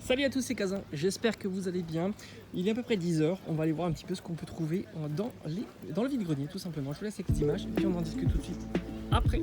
Salut à tous, c'est Kazan, j'espère que vous allez bien. Il est à peu près 10h, on va aller voir un petit peu ce qu'on peut trouver dans le vide-grenier tout simplement. Je vous laisse avec les images et puis on en discute tout de suite après.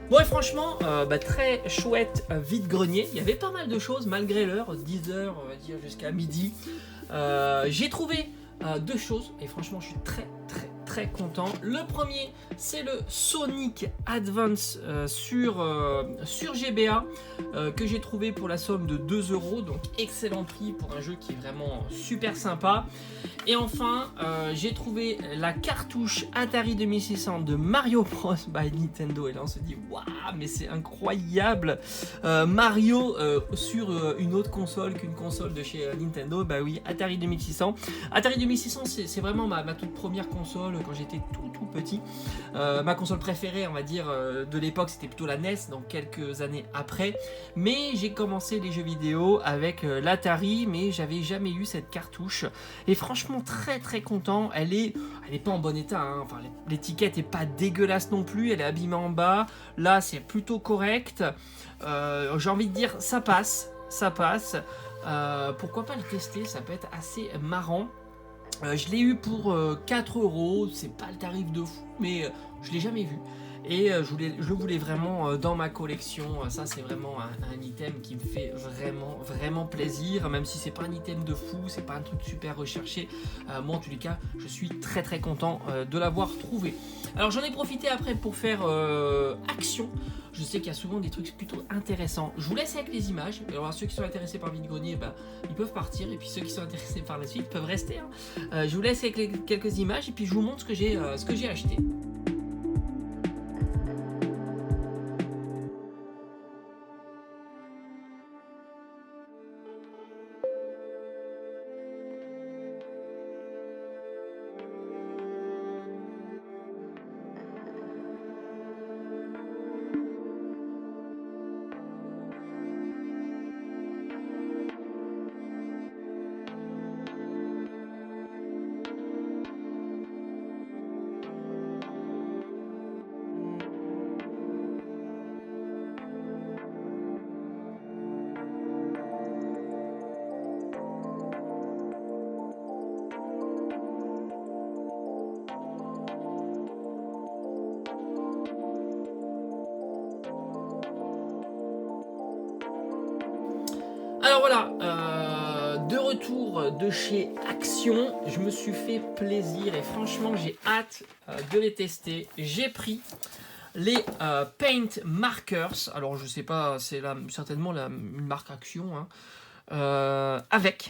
Bon et franchement, très chouette vide-grenier. Il y avait pas mal de choses malgré l'heure, 10h, on va dire jusqu'à midi. J'ai trouvé deux choses et franchement je suis très content. Le premier, c'est le Sonic Advance sur GBA que j'ai trouvé pour la somme de 2€, donc excellent prix pour un jeu qui est vraiment super sympa. Et enfin, j'ai trouvé la cartouche Atari 2600 de Mario Bros by Nintendo. Et là, on se dit, waouh, mais c'est incroyable! Mario sur une autre console qu'une console de chez Nintendo. Bah oui, Atari 2600. Atari 2600, c'est vraiment ma toute première console quand j'étais tout petit. Ma console préférée, on va dire, de l'époque, c'était plutôt la NES, donc quelques années après. Mais j'ai commencé les jeux vidéo avec l'Atari, mais j'avais jamais eu cette cartouche. Et franchement, très content. Elle est pas en bon état, hein. Enfin, l'étiquette est pas dégueulasse non plus, elle est abîmée en bas. Là, c'est plutôt correct. J'ai envie de dire, ça passe. Pourquoi pas le tester, ça peut être assez marrant. Je l'ai eu pour 4€, c'est pas le tarif de fou, mais je l'ai jamais vu. Et je le voulais vraiment dans ma collection. Ça, c'est vraiment un item qui me fait vraiment plaisir, même si c'est pas un item de fou, c'est pas un truc super recherché. Moi, en tous les cas, je suis très content de l'avoir trouvé. Alors, j'en ai profité après pour faire action. Je sais qu'il y a souvent des trucs plutôt intéressants. Je vous laisse avec les images. Alors, ceux qui sont intéressés par vide-grenier, ils peuvent partir. Et puis ceux qui sont intéressés par la suite peuvent rester, hein. Je vous laisse avec quelques images et puis je vous montre ce que j'ai acheté. Alors voilà, de retour de chez Action, je me suis fait plaisir et franchement j'ai hâte de les tester. J'ai pris les Paint Markers, alors je sais pas, c'est certainement une marque Action, hein, avec,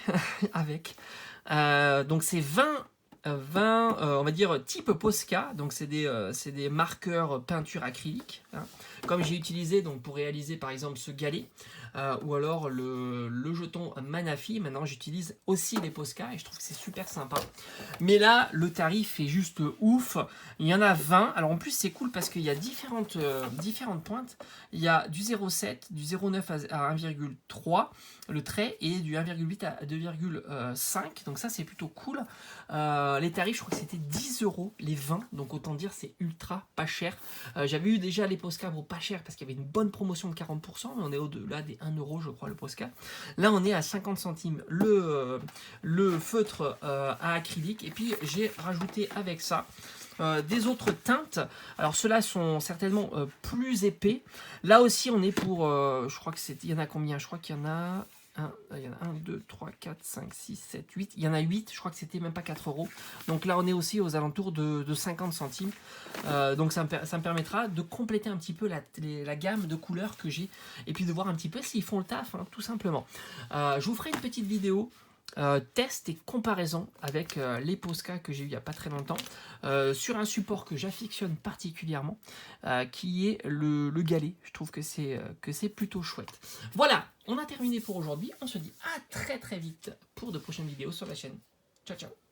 donc c'est 20 20, on va dire type Posca, donc c'est des marqueurs peinture acrylique, hein, comme j'ai utilisé donc pour réaliser par exemple ce galet, ou alors le jeton Manafi. Maintenant j'utilise aussi les Posca et je trouve que c'est super sympa. Mais là le tarif est juste ouf, il y en a 20, alors en plus c'est cool parce qu'il y a différentes pointes, il y a du 0,7, du 0,9 à 1,3 le trait et du 1,8 à 2,5, donc ça c'est plutôt cool. Les tarifs, je crois que c'était 10 € les 20, donc autant dire c'est ultra pas cher. J'avais eu déjà les Posca pour pas cher parce qu'il y avait une bonne promotion de 40%, mais on est au-delà des 1 € je crois le Posca. Là on est à 50 centimes le feutre à acrylique, et puis j'ai rajouté avec ça des autres teintes. Alors ceux-là sont certainement plus épais. Là aussi on est pour, je crois que il y en a combien? Je crois qu'il y en a... il y en a 1, 2, 3, 4, 5, 6, 7, 8. Il y en a 8, je crois que c'était même pas 4 €. Donc là, on est aussi aux alentours de 50 centimes. Donc ça me permettra de compléter un petit peu la gamme de couleurs que j'ai. Et puis de voir un petit peu s'ils font le taf, hein, tout simplement. Je vous ferai une petite vidéo. Test et comparaison avec les Posca que j'ai eu il n'y a pas très longtemps sur un support que j'affectionne particulièrement qui est le galet. Je trouve que c'est plutôt chouette. Voilà, on a terminé pour aujourd'hui. On se dit à très très vite pour de prochaines vidéos sur la chaîne. Ciao ciao.